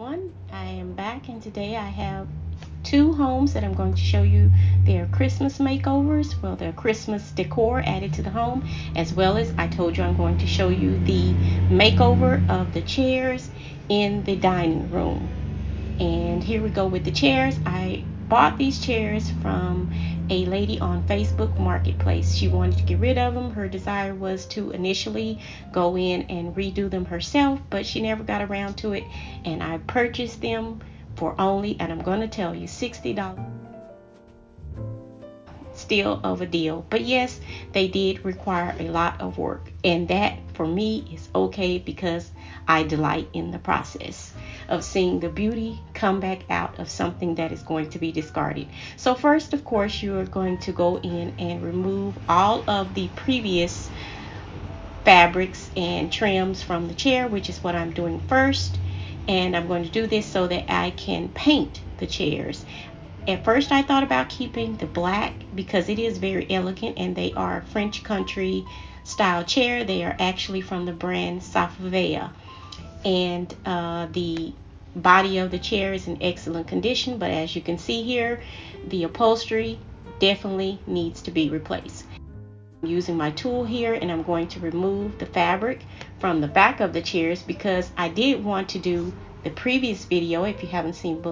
I am back, and today I have two homes that I'm going to show you their Christmas makeovers, well, their Christmas decor added to the home, as well as I told you I'm going to show you the makeover of the chairs in the dining room. And here we go with the chairs. I bought these chairs from a lady on Facebook Marketplace. She wanted to get rid of them. Her desire was to initially go in and redo them herself, but she never got around to it, and I purchased them for only, and I'm going to tell you, $60. Still of a deal, but yes, they did require a lot of work, and that for me is okay because I delight in the process of seeing the beauty come back out of something that is going to be discarded. So first, of course, you are going to go in and remove all of the previous fabrics and trims from the chair, which is what I'm doing first. And I'm going to do this so that I can paint the chairs. At first I thought about keeping the black because it is very elegant, and they are French country style chair. They are actually from the brand Foyer, and the body of the chair is in excellent condition, but as you can see here, the upholstery definitely needs to be replaced. I'm using my tool here, and I'm going to remove the fabric from the back of the chairs because I did want to do the previous video. If you haven't seen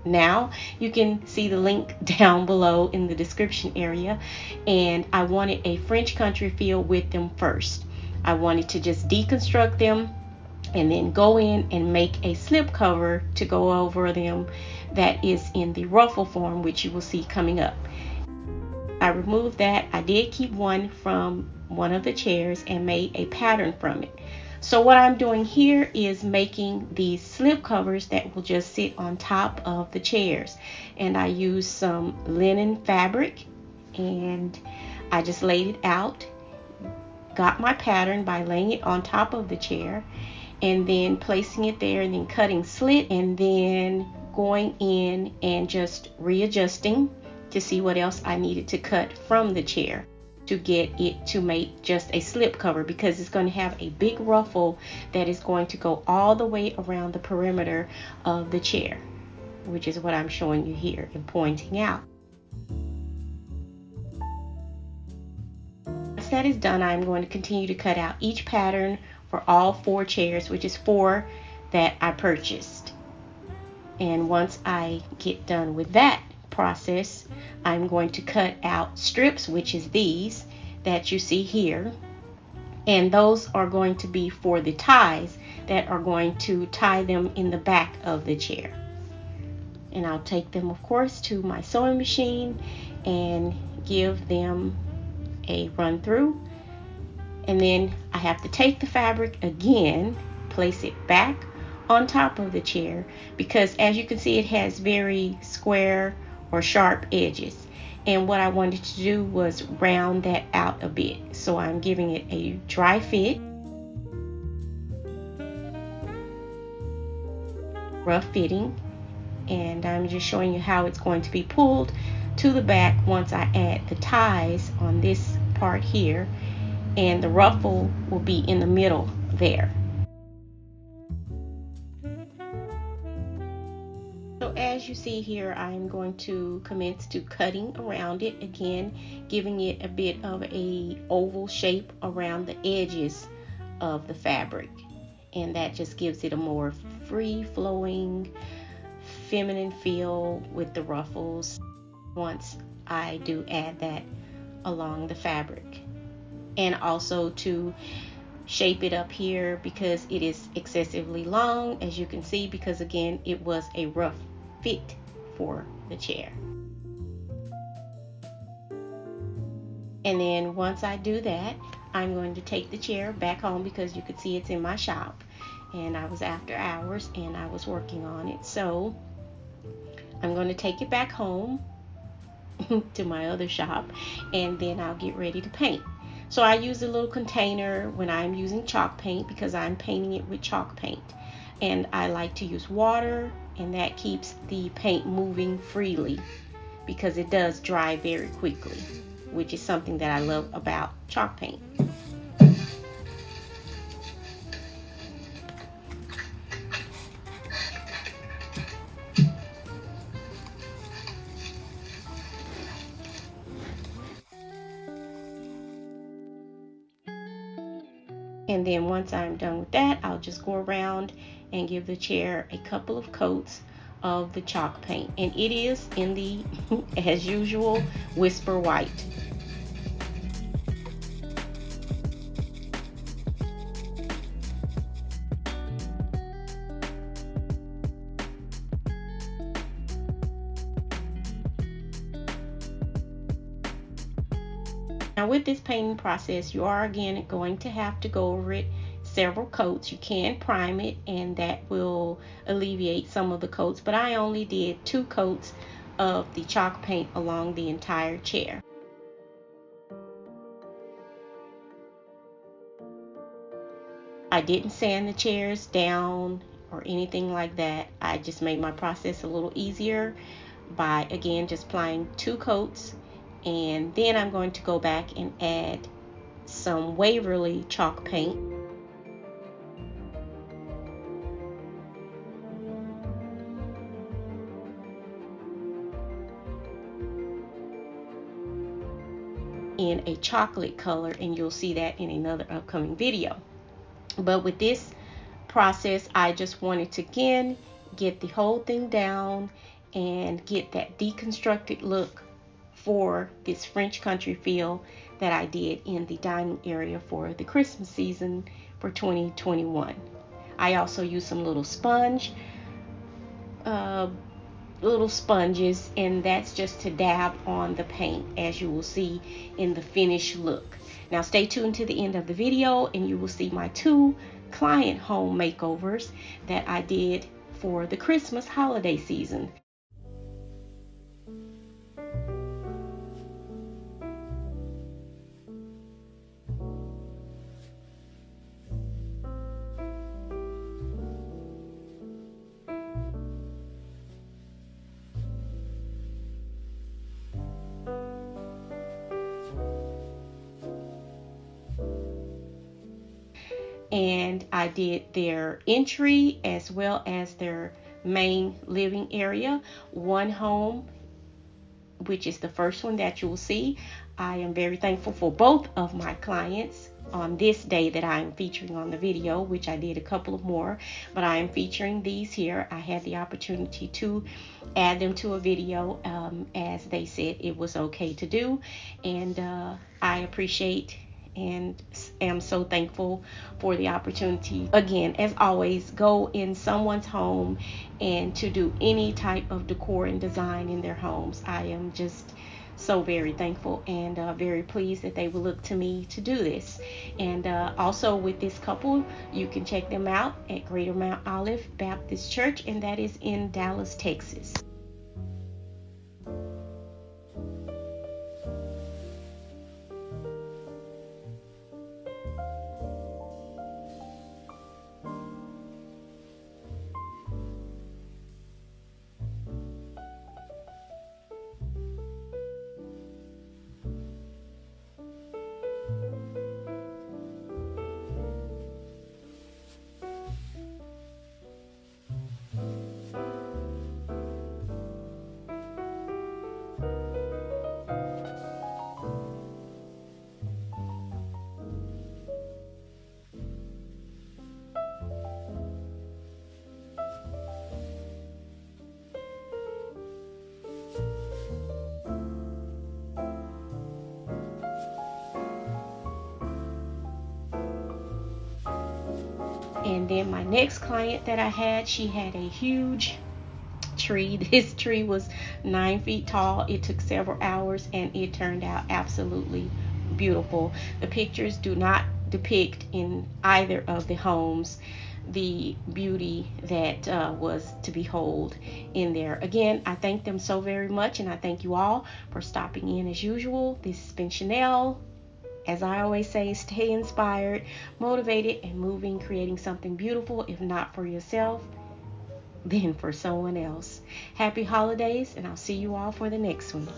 now, you can see the link down below in the description area, and I wanted a French country feel with them first. I wanted to just deconstruct them and then go in and make a slip cover to go over them that is in the ruffle form, which you will see coming up. I removed that. I did keep one from one of the chairs and made a pattern from it. So what I'm doing here is making these slip covers that will just sit on top of the chairs, and I used some linen fabric and I just laid it out, got my pattern by laying it on top of the chair and then placing it there, and then cutting slit, and then going in and just readjusting to see what else I needed to cut from the chair to get it to make just a slip cover, because it's going to have a big ruffle that is going to go all the way around the perimeter of the chair, which is what I'm showing you here and pointing out. Once that is done, I'm going to continue to cut out each pattern for all 4 chairs, which is 4 that I purchased. And once I get done with that process, I'm going to cut out strips, which is these that you see here, and those are going to be for the ties that are going to tie them in the back of the chair. And I'll take them, of course, to my sewing machine and give them a run through, and then I have to take the fabric again, place it back on top of the chair, because as you can see, it has very square or sharp edges, and what I wanted to do was round that out a bit. So I'm giving it a dry fit, rough fitting, and I'm just showing you how it's going to be pulled to the back once I add the ties on this part here, and the ruffle will be in the middle there. So as you see here, I'm going to commence to cutting around it again, giving it a bit of a oval shape around the edges of the fabric, and that just gives it a more free-flowing, feminine feel with the ruffles once I do add that along the fabric. And also to shape it up here because it is excessively long, as you can see, because again it was a rough fit for the chair. And then once I do that, I'm going to take the chair back home, because you could see it's in my shop and I was after hours and I was working on it. So I'm going to take it back home to my other shop, and then I'll get ready to paint. So I use a little container when I'm using chalk paint, because I'm painting it with chalk paint, and I like to use water, and that keeps the paint moving freely because it does dry very quickly, which is something that I love about chalk paint. And then once I'm done with that, I'll just go around and give the chair a couple of coats of the chalk paint. And it is in the, as usual, Whisper White. Now with this painting process, you are again going to have to go over it several coats. You can prime it and that will alleviate some of the coats, but I only did 2 coats of the chalk paint along the entire chair. I didn't sand the chairs down or anything like that. I just made my process a little easier by again just applying 2 coats, and then I'm going to go back and add some Waverly chalk paint. In a chocolate color, and you'll see that in another upcoming video. But with this process, I just wanted to again get the whole thing down and get that deconstructed look for this French country feel that I did in the dining area for the Christmas season for 2021. I also used some little sponges, and that's just to dab on the paint, as you will see in the finished look. Now stay tuned to the end of the video and you will see my 2 client home makeovers that I did for the Christmas holiday season. And I did their entry as well as their main living area. One home, which is the first one that you will see. I am very thankful for both of my clients on this day that I am featuring on the video, which I did a couple of more, but I am featuring these here. I had the opportunity to add them to a video as they said it was okay to do, and I appreciate and am so thankful for the opportunity. Again, as always, go in someone's home and to do any type of decor and design in their homes. I am just so very thankful and very pleased that they will look to me to do this. And also with this couple, you can check them out at Greater Mount Olive Baptist Church, and that is in Dallas, Texas. And then my next client that I had, she had a huge tree. This tree was 9 feet tall. It took several hours and it turned out absolutely beautiful. The pictures do not depict in either of the homes the beauty that was to behold in there. Again, I thank them so very much, and I thank you all for stopping in as usual. This has been Shenell. As I always say, stay inspired, motivated, and moving, creating something beautiful, if not for yourself, then for someone else. Happy holidays, and I'll see you all for the next one.